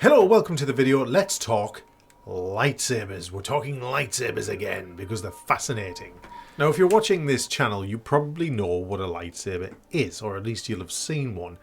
Hello, welcome to the video. Let's talk lightsabers. We're talking lightsabers again because they're fascinating. Now, if you're watching this channel, you probably know what a lightsaber is, or at least you'll have seen one,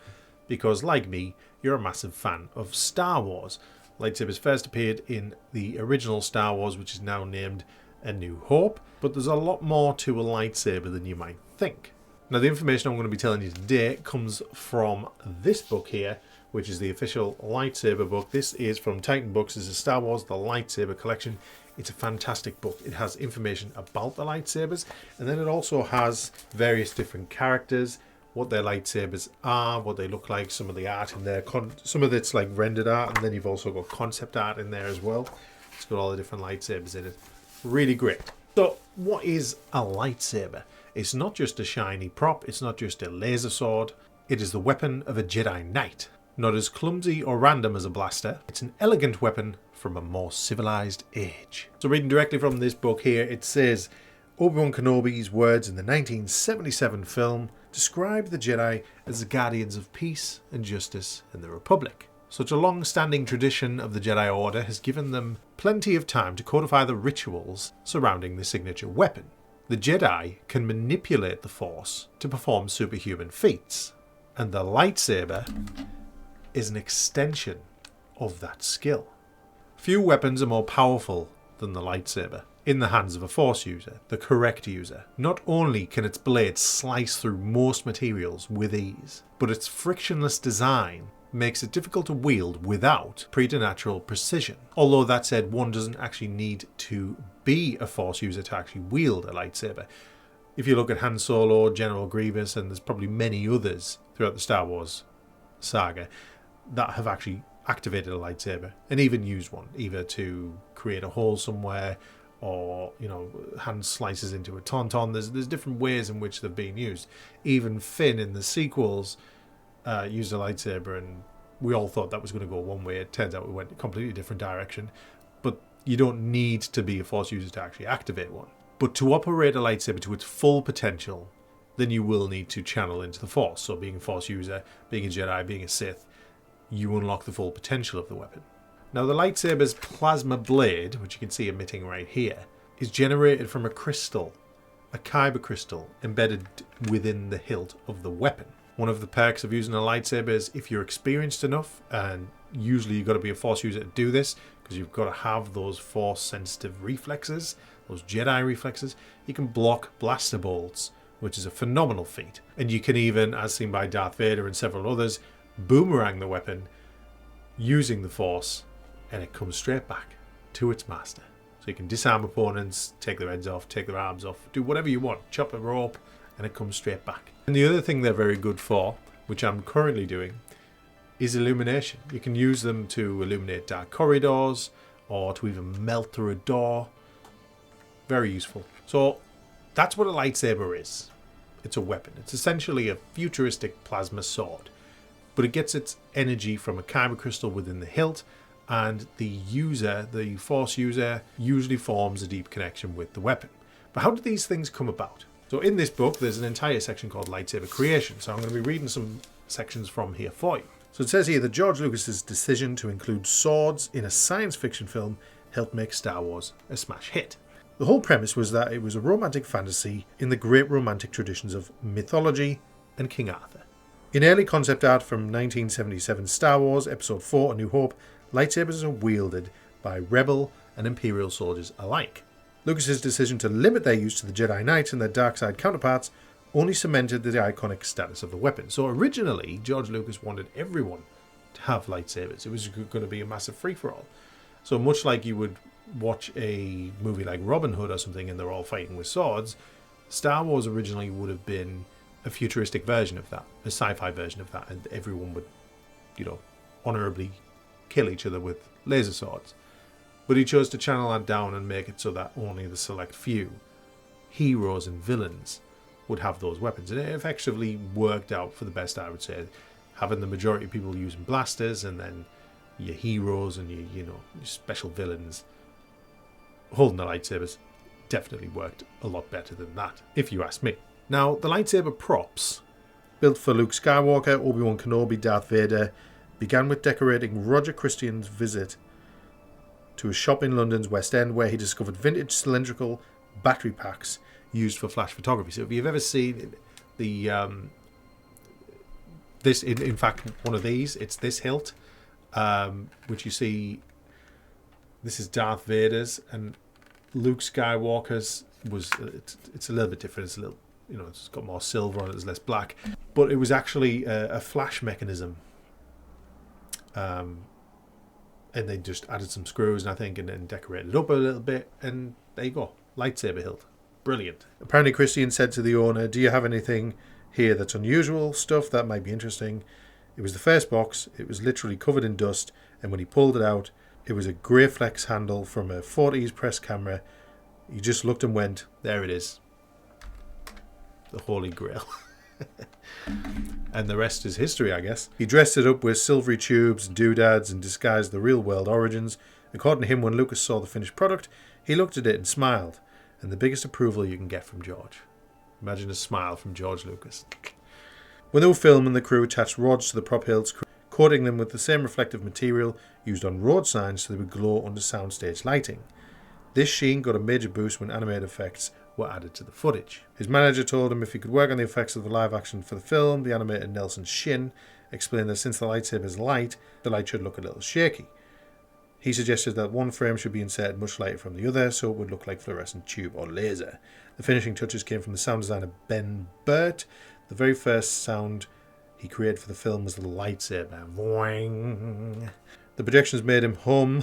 because like me, you're a massive fan of Star Wars. Lightsabers first appeared in the original Star Wars, which is now named A New Hope, but there's a lot more to a lightsaber than you might think. Now, the information I'm going to be telling you today comes from this book here, which is the official lightsaber book. This is from Titan Books. This is Star Wars The Lightsaber Collection. It's a fantastic book. It has information about the lightsabers, and then it also has various different characters, what their lightsabers are, what they look like, some of the art in there. Some of it's like rendered art, and then you've also got concept art in there as well. It's got all the different lightsabers in it. Really great. So what is a lightsaber? It's not just a shiny prop. It's not just a laser sword. It is the weapon of a Jedi Knight. Not as clumsy or random as a blaster, it's an elegant weapon from a more civilized age. So reading directly from this book here, it says, Obi-Wan Kenobi's words in the 1977 film describe the Jedi as the guardians of peace and justice in the Republic. Such a long-standing tradition of the Jedi Order has given them plenty of time to codify the rituals surrounding the signature weapon. The Jedi can manipulate the Force to perform superhuman feats, and the lightsaber is an extension of that skill. Few weapons are more powerful than the lightsaber in the hands of a Force user, the correct user. Not only can its blade slice through most materials with ease, but its frictionless design makes it difficult to wield without preternatural precision. Although that said, one doesn't actually need to be a Force user to actually wield a lightsaber. If you look at Han Solo, General Grievous, and there's probably many others throughout the Star Wars saga that have actually activated a lightsaber and even used one, either to create a hole somewhere or, you know, Han slices into a tauntaun. There's different ways in which they've been used. Even Finn in the sequels used a lightsaber, and we all thought that was going to go one way. It turns out it went a completely different direction. But you don't need to be a Force user to actually activate one. But to operate a lightsaber to its full potential, then you will need to channel into the Force. So being a Force user, being a Jedi, being a Sith, you unlock the full potential of the weapon. Now, the lightsaber's plasma blade, which you can see emitting right here, is generated from a crystal, a kyber crystal, embedded within the hilt of the weapon. One of the perks of using a lightsaber is if you're experienced enough, and usually you've got to be a Force user to do this, because you've got to have those Force-sensitive reflexes, those Jedi reflexes, you can block blaster bolts, which is a phenomenal feat. And you can even, as seen by Darth Vader and several others, boomerang the weapon using the Force, and it comes straight back to its master. So you can disarm opponents, take their heads off, take their arms off, do whatever you want, chop a rope, and it comes straight back. And the other thing they're very good for, which I'm currently doing, is illumination. You can use them to illuminate dark corridors or to even melt through a door. Very useful. So that's what a lightsaber is. It's a weapon. It's essentially a futuristic plasma sword, but it gets its energy from a kyber crystal within the hilt, and the user, the Force user, usually forms a deep connection with the weapon. But how do these things come about? So in this book, there's an entire section called Lightsaber Creation. So I'm going to be reading some sections from here for you. So it says here that George Lucas's decision to include swords in a science fiction film helped make Star Wars a smash hit. The whole premise was that it was a romantic fantasy in the great romantic traditions of mythology and King Arthur. In early concept art from 1977 Star Wars Episode 4 A New Hope, lightsabers are wielded by Rebel and Imperial soldiers alike. Lucas's decision to limit their use to the Jedi Knights and their dark side counterparts only cemented the iconic status of the weapon. So originally, George Lucas wanted everyone to have lightsabers. It was going to be a massive free-for-all. So much like you would watch a movie like Robin Hood or something and they're all fighting with swords, Star Wars originally would have been a futuristic version of that, a sci-fi version of that, and everyone would, you know, honorably kill each other with laser swords. But he chose to channel that down and make it so that only the select few, heroes and villains, would have those weapons. And it effectively worked out for the best, I would say, having the majority of people using blasters, and then your heroes and your special villains holding the lightsabers definitely worked a lot better than that, if you ask me. Now, the lightsaber props built for Luke Skywalker, Obi-Wan Kenobi, Darth Vader, began with decorating Roger Christian's visit to a shop in London's West End where he discovered vintage cylindrical battery packs used for flash photography. So if you've ever seen the this, in fact, one of these, it's this hilt, which you see. This is Darth Vader's, and Luke Skywalker's was. It's a little bit different. It's a little, it's got more silver on it. It's less black, but it was actually a flash mechanism. And they just added some screws, and I think, and then decorated it up a little bit, and there you go, lightsaber hilt, brilliant. Apparently, Christian said to the owner, "Do you have anything here that's unusual, stuff that might be interesting?" It was the first box. It was literally covered in dust, and when he pulled it out, it was a Greyflex handle from a 40s press camera. He just looked and went, "There it is, the Holy Grail." And the rest is history, I guess. He dressed it up with silvery tubes and doodads and disguised the real-world origins. According to him, when Lucas saw the finished product, he looked at it and smiled. And the biggest approval you can get from George. Imagine a smile from George Lucas. When they were filming, the crew attached rods to the prop hilts, coating them with the same reflective material used on road signs so they would glow under soundstage lighting. This sheen got a major boost when animated effects were added to the footage. His manager told him if he could work on the effects of the live action for the film, the animator Nelson Shin explained that since the lightsaber is light, the light should look a little shaky. He suggested that one frame should be inserted much lighter from the other so it would look like fluorescent tube or laser. The finishing touches came from the sound designer Ben Burt. The very first sound he created for the film was the lightsaber. Voing. The projections made him hum.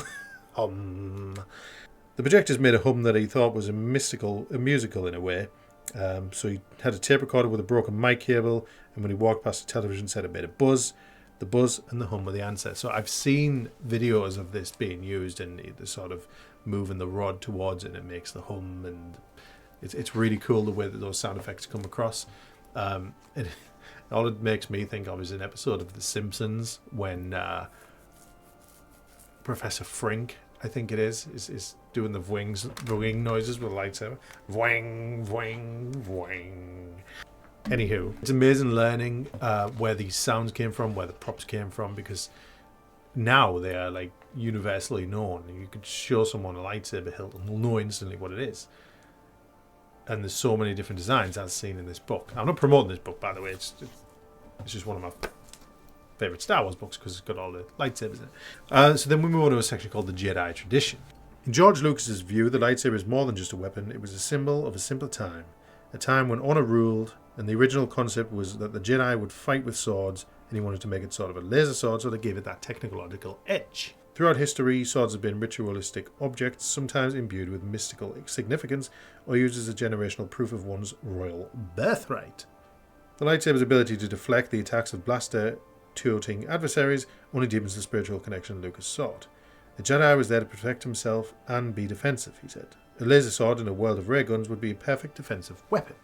The projectors made a hum that he thought was a musical in a way. So he had a tape recorder with a broken mic cable, and when he walked past the television set, it made a buzz. The buzz and the hum were the answer. So I've seen videos of this being used, and the sort of moving the rod towards it, and it makes the hum, and it's really cool the way that those sound effects come across. All it makes me think of is an episode of The Simpsons when Professor Frink, I think it is doing the wing noises with a lightsaber. Voing, voing, voing. Anywho, it's amazing learning where these sounds came from, where the props came from, because now they are like universally known. You could show someone a lightsaber hilt and they'll know instantly what it is. And there's so many different designs as seen in this book. I'm not promoting this book, by the way. It's just one of my favourite Star Wars books because it's got all the lightsabers in it. So then we move on to a section called the Jedi Tradition. In George Lucas's view, the lightsaber is more than just a weapon. It was a symbol of a simpler time. A time when honor ruled, and the original concept was that the Jedi would fight with swords, and he wanted to make it sort of a laser sword, so they gave it that technological edge. Throughout history, swords have been ritualistic objects, sometimes imbued with mystical significance, or used as a generational proof of one's royal birthright. The lightsaber's ability to deflect the attacks of blaster-toting adversaries only deepens the spiritual connection Lucas sought. The Jedi was there to protect himself and be defensive, he said. A laser sword in a world of ray guns would be a perfect defensive weapon.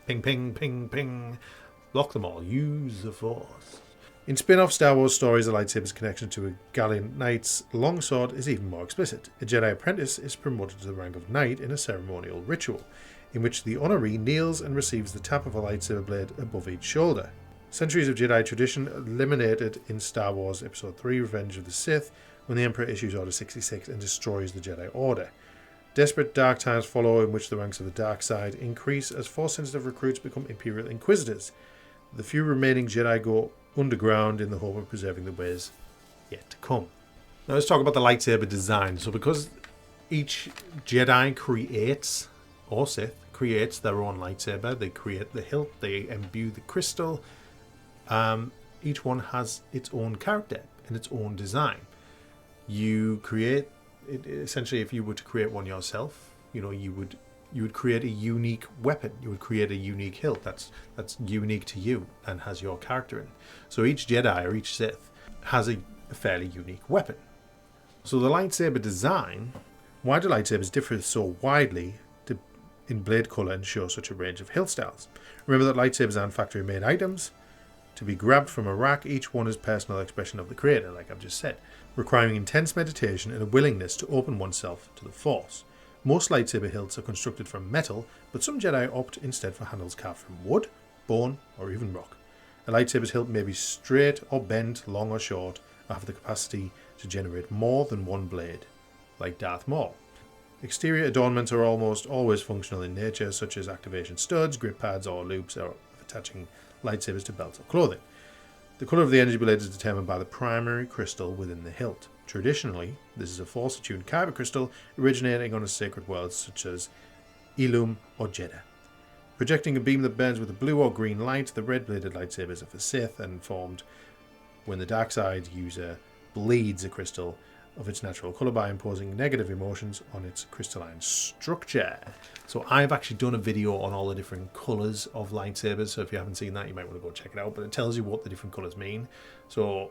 Ping, ping, ping, ping. Lock them all. Use the Force. In spin-off Star Wars stories, the lightsaber's connection to a Galliant Knight's longsword is even more explicit. A Jedi apprentice is promoted to the rank of Knight in a ceremonial ritual, in which the honoree kneels and receives the tap of a lightsaber blade above each shoulder. Centuries of Jedi tradition eliminated in Star Wars Episode 3, Revenge of the Sith, when the Emperor issues Order 66 and destroys the Jedi Order. Desperate dark times follow in which the ranks of the dark side increase as Force-sensitive recruits become Imperial Inquisitors. The few remaining Jedi go underground in the hope of preserving the ways yet to come. Now let's talk about the lightsaber design. So because each Jedi creates, or Sith, creates their own lightsaber, they create the hilt, they imbue the crystal, each one has its own character and its own design. You create it, essentially, if you were to create one yourself, you would create a unique weapon. You would create a unique hilt that's unique to you and has your character in. So each Jedi or each Sith has a fairly unique weapon. So the lightsaber design, why do lightsabers differ so widely in blade colour and show such a range of hilt styles? Remember that lightsabers aren't factory-made items. To be grabbed from a rack, each one is personal expression of the creator, like I've just said, requiring intense meditation and a willingness to open oneself to the Force. Most lightsaber hilts are constructed from metal, but some Jedi opt instead for handles carved from wood, bone, or even rock. A lightsaber's hilt may be straight or bent, long or short, have the capacity to generate more than one blade, like Darth Maul. Exterior adornments are almost always functional in nature, such as activation studs, grip pads, or loops or attaching lightsabers to belts or clothing. The colour of the energy blade is determined by the primary crystal within the hilt. Traditionally, this is a Force-attuned kyber crystal originating on a sacred world such as Ilum or Jeddah. Projecting a beam that burns with a blue or green light, the red-bladed lightsabers are for Sith and formed when the dark side user bleeds a crystal of its natural colour by imposing negative emotions on its crystalline structure. So I've actually done a video on all the different colours of lightsabers, so if you haven't seen that you might want to go check it out, but it tells you what the different colours mean. So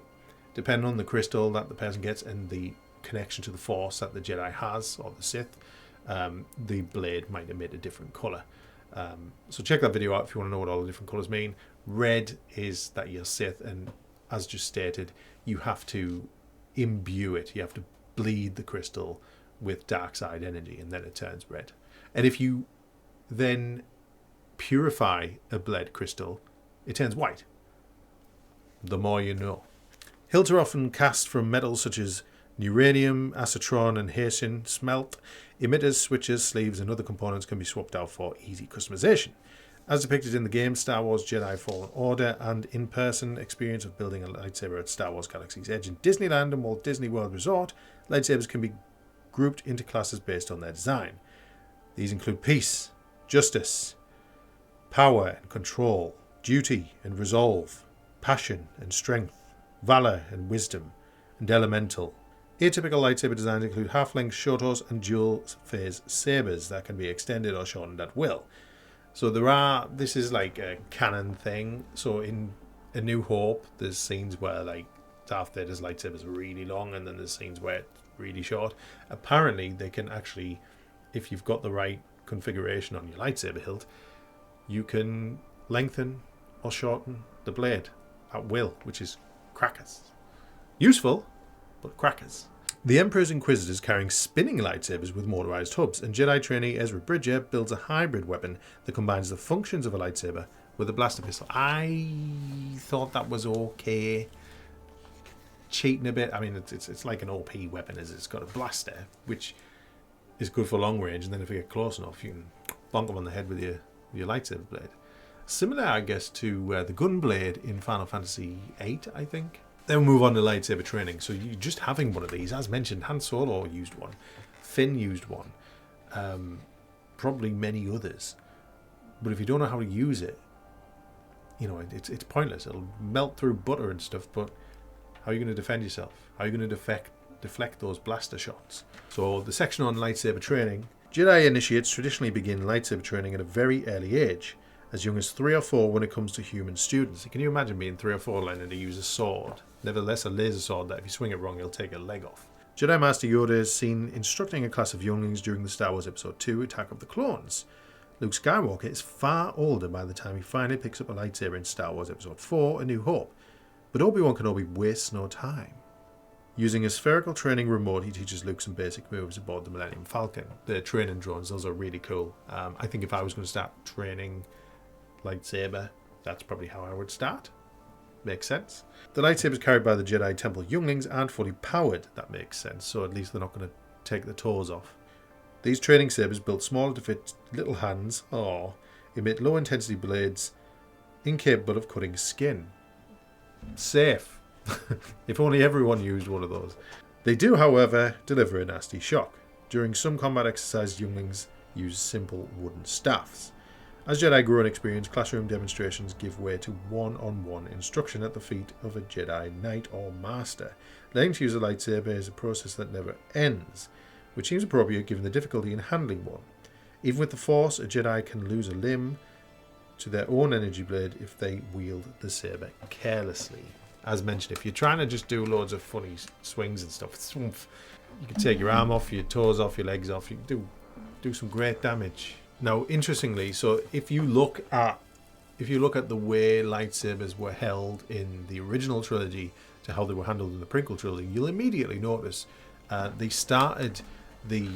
depending on the crystal that the person gets and the connection to the Force that the Jedi has, or the Sith, the blade might emit a different colour. So check that video out if you want to know what all the different colours mean. Red is that you're Sith, and as just stated, you have to imbue it. You have to bleed the crystal with dark side energy, and then it turns red. And if you then purify a bled crystal, it turns white. The more you know. Hilts are often cast from metals such as uranium, acetron, and Haitian smelt. Emitters, switches, sleeves, and other components can be swapped out for easy customization. As depicted in the game Star Wars Jedi Fallen Order and in-person experience of building a lightsaber at Star Wars Galaxy's Edge in Disneyland and Walt Disney World Resort, lightsabers can be grouped into classes based on their design. These include peace, justice, power and control, duty and resolve, passion and strength, valor and wisdom, and elemental. Atypical lightsaber designs include half-length shotos and dual-phase sabers that can be extended or shortened at will. So this is like a canon thing. So in A New Hope, there's scenes where like Darth Vader's lightsaber is really long, and then there's scenes where it's really short. Apparently, they can actually, if you've got the right configuration on your lightsaber hilt, you can lengthen or shorten the blade at will, which is crackers. Useful, but crackers. The Emperor's Inquisitors carrying spinning lightsabers with motorized hubs, and Jedi trainee Ezra Bridger builds a hybrid weapon that combines the functions of a lightsaber with a blaster pistol. I thought that was okay. Cheating a bit. I mean, it's like an OP weapon, as it's got a blaster, which is good for long range, and then if you get close enough, you can bonk them on the head with your lightsaber blade. Similar, I guess, to the gun blade in Final Fantasy VIII, I think. Then we move on to lightsaber training. So you just having one of these, as mentioned, Han Solo used one, Finn used one, probably many others. But if you don't know how to use it, you know, it's pointless. It'll melt through butter and stuff, but how are you going to defend yourself? How are you going to deflect those blaster shots? So the section on lightsaber training. Jedi initiates traditionally begin lightsaber training at a very early age, as young as 3 or 4 when it comes to human students. Can you imagine being 3 or 4 learning to use a sword? Nevertheless, a laser sword that if you swing it wrong, it'll take a leg off. Jedi Master Yoda is seen instructing a class of younglings during the Star Wars Episode 2 Attack of the Clones. Luke Skywalker is far older by the time he finally picks up a lightsaber in Star Wars Episode 4 A New Hope, but Obi-Wan Kenobi wastes no time. Using a spherical training remote, he teaches Luke some basic moves aboard the Millennium Falcon. The training drones, those are really cool. I think if I was going to start training lightsaber, that's probably how I would start. Makes sense. The lightsabers carried by the Jedi Temple younglings aren't fully powered. That makes sense, so at least they're not going to take the toes off. These training sabers, built smaller to fit little hands, emit low-intensity blades incapable of cutting skin. Safe. If only everyone used one of those. They do, however, deliver a nasty shock. During some combat exercises, younglings use simple wooden staffs. As Jedi grow in experience, classroom demonstrations give way to one-on-one instruction at the feet of a Jedi Knight or Master. Learning to use a lightsaber is a process that never ends, which seems appropriate given the difficulty in handling one. Even with the Force, a Jedi can lose a limb to their own energy blade if they wield the saber carelessly. As mentioned, if you're trying to just do loads of funny swings and stuff, you can take your arm off, your toes off, your legs off. You can do some great damage. Now, interestingly, so if you look at the way lightsabers were held in the original trilogy to how they were handled in the prequel trilogy, you'll immediately notice they started the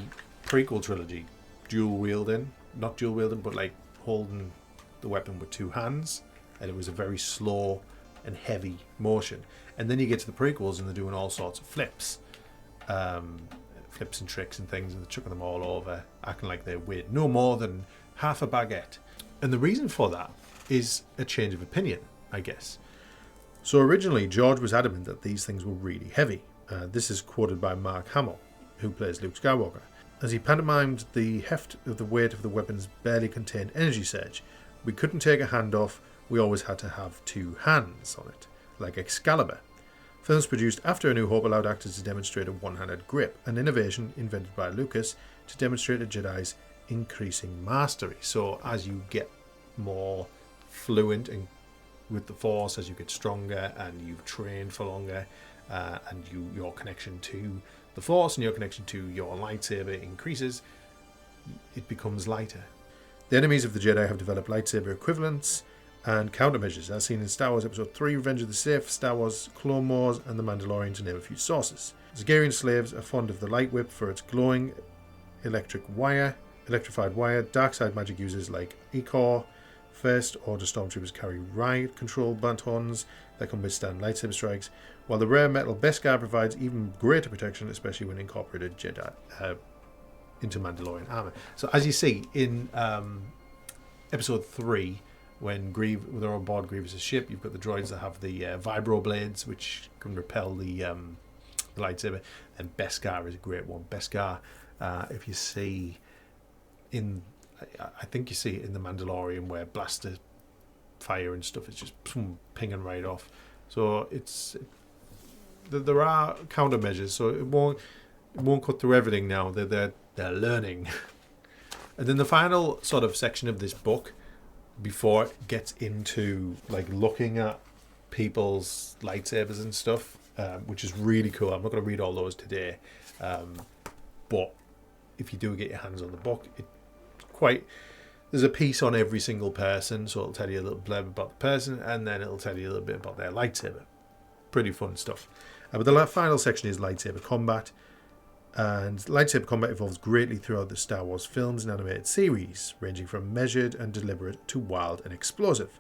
prequel trilogy not dual wielding, but like holding the weapon with 2 hands, and it was a very slow and heavy motion. And then you get to the prequels and they're doing all sorts of flips and tricks and things, and they're chucking them all over, acting like they weigh no more than half a baguette. And the reason for that is a change of opinion, I guess. So originally, George was adamant that these things were really heavy. This is quoted by Mark Hamill, who plays Luke Skywalker. As he pantomimed, the heft of the weight of the weapons barely contained energy surge. We couldn't take a hand off, we always had to have two hands on it, like Excalibur. Films produced after A New Hope allowed actors to demonstrate a one-handed grip, an innovation invented by Lucas to demonstrate a Jedi's increasing mastery. So as you get more fluent with the Force, as you get stronger and you've trained for longer, and your connection to the Force and your connection to your lightsaber increases, it becomes lighter. The enemies of the Jedi have developed lightsaber equivalents and countermeasures, as seen in Star Wars Episode 3, Revenge of the Sith, Star Wars Clone Wars, and The Mandalorian, to name a few sources. Zagarian slaves are fond of the light whip for its glowing electrified wire. Dark side magic users like Ecor, First Order Stormtroopers carry riot control batons that can withstand lightsaber strikes, while the rare metal Beskar provides even greater protection, especially when incorporated Jedi into Mandalorian armor. So as you see in Episode 3, when they're on board Grievous's ship, you've got the droids that have the vibro blades, which can repel the lightsaber, and Beskar is a great one. Beskar, if you see I think you see it in The Mandalorian, where blaster fire and stuff is just pinging right off. So there are countermeasures, so it won't cut through everything now. They're learning. And then the final sort of section of this book, before it gets into like looking at people's lightsabers and stuff, which is really cool. I'm not going to read all those today, but if you do get your hands on the book, there's a piece on every single person, so it'll tell you a little blurb about the person, and then it'll tell you a little bit about their lightsaber. Pretty fun stuff. But the final section is lightsaber combat. And lightsaber combat evolves greatly throughout the Star Wars films and animated series, ranging from measured and deliberate to wild and explosive.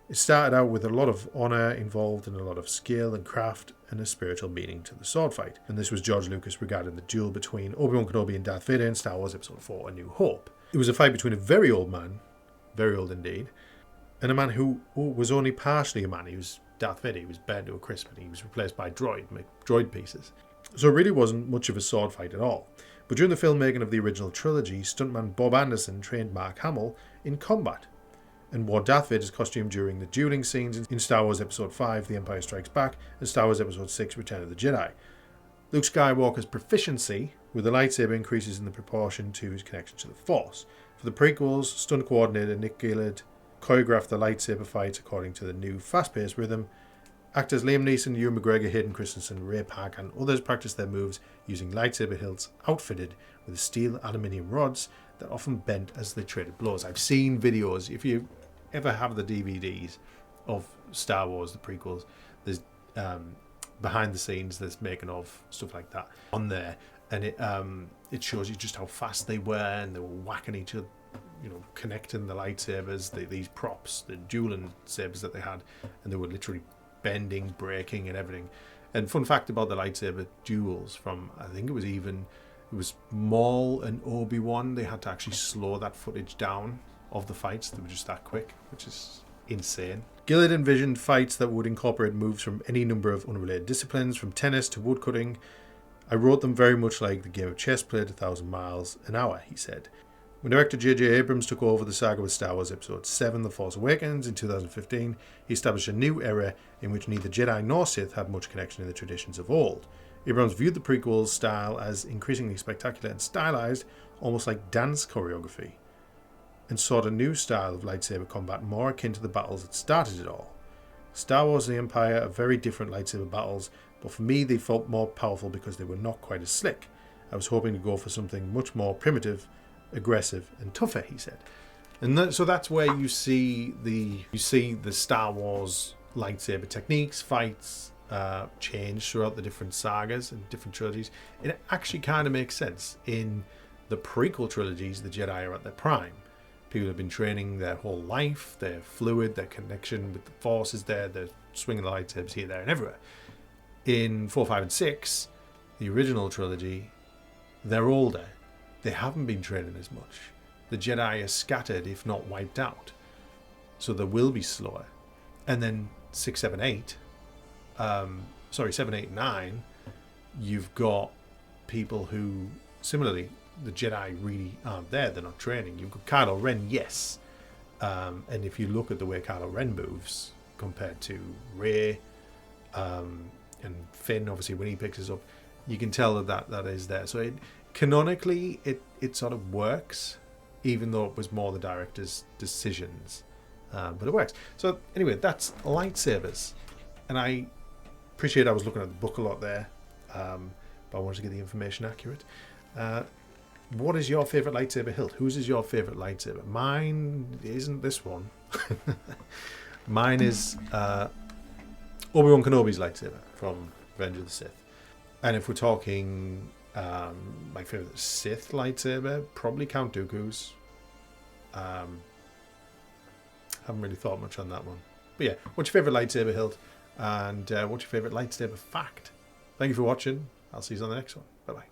It started out with a lot of honour involved and a lot of skill and craft and a spiritual meaning to the sword fight. And this was George Lucas regarding the duel between Obi-Wan Kenobi and Darth Vader in Star Wars Episode 4, A New Hope. It was a fight between a very old man, very old indeed, and a man who was only partially a man. He was Darth Vader, he was burned to a crisp, and he was replaced by droid pieces. So it really wasn't much of a sword fight at all. But during the filmmaking of the original trilogy, stuntman Bob Anderson trained Mark Hamill in combat and wore Darth Vader's costume during the dueling scenes in Star Wars Episode 5, The Empire Strikes Back, and Star Wars Episode 6, Return of the Jedi. Luke Skywalker's proficiency with the lightsaber increases in the proportion to his connection to the Force. For the prequels, stunt coordinator Nick Gillard choreographed the lightsaber fights according to the new fast-paced rhythm. Actors Liam Neeson, Ewan McGregor, Hayden Christensen, Ray Park, and others practiced their moves using lightsaber hilts outfitted with steel aluminium rods that often bent as they traded blows. I've seen videos. If you ever have the DVDs of Star Wars, the prequels, there's behind the scenes, there's making of stuff like that on there, and it shows you just how fast they were, and they were whacking each other, connecting the lightsabers, these props, the dueling sabers that they had, and they were literally bending, breaking, and everything. And fun fact about the lightsaber duels from, I think it was Maul and Obi-Wan, they had to actually slow that footage down of the fights. They were just that quick, which is insane. Gillard envisioned fights that would incorporate moves from any number of unrelated disciplines, from tennis to woodcutting. I wrote them very much like the game of chess played 1,000 miles an hour, he said. When director J.J. Abrams took over the saga with Star Wars Episode 7, The Force Awakens, in 2015, he established a new era in which neither Jedi nor Sith had much connection in the traditions of old. Abrams viewed the prequels' style as increasingly spectacular and stylized, almost like dance choreography, and sought a new style of lightsaber combat more akin to the battles that started it all. Star Wars and the Empire are very different lightsaber battles, but for me they felt more powerful because they were not quite as slick. I was hoping to go for something much more primitive, aggressive and tougher, he said. And so that's where you see the Star Wars lightsaber techniques, fights change throughout the different sagas and different trilogies. It actually kind of makes sense. In the prequel trilogies, the Jedi are at their prime. People have been training their whole life, they're fluid, their connection with the Force is there, they're swinging the lightsabers here, there, and everywhere. In 4, 5, and 6, the original trilogy, they're older. They haven't been training as much. The Jedi are scattered, if not wiped out. So they will be slower. And then 6, 7, 8, 7, 8, 9, you've got people who, similarly, the Jedi really aren't there. They're not training. You've got Kylo Ren, yes. And if you look at the way Kylo Ren moves compared to Rey and Finn, obviously, when he picks us up, you can tell that is there. So canonically, it sort of works, even though it was more the director's decisions. But it works. So anyway, that's lightsabers. And I appreciate I was looking at the book a lot there, but I wanted to get the information accurate. What is your favourite lightsaber hilt? Whose is your favourite lightsaber? Mine isn't this one. Mine is Obi-Wan Kenobi's lightsaber from Revenge of the Sith. And if we're talking my favourite Sith lightsaber, probably Count Dooku's. Haven't really thought much on that one. But yeah, what's your favourite lightsaber hilt? And what's your favourite lightsaber fact? Thank you for watching. I'll see you on the next one. Bye-bye.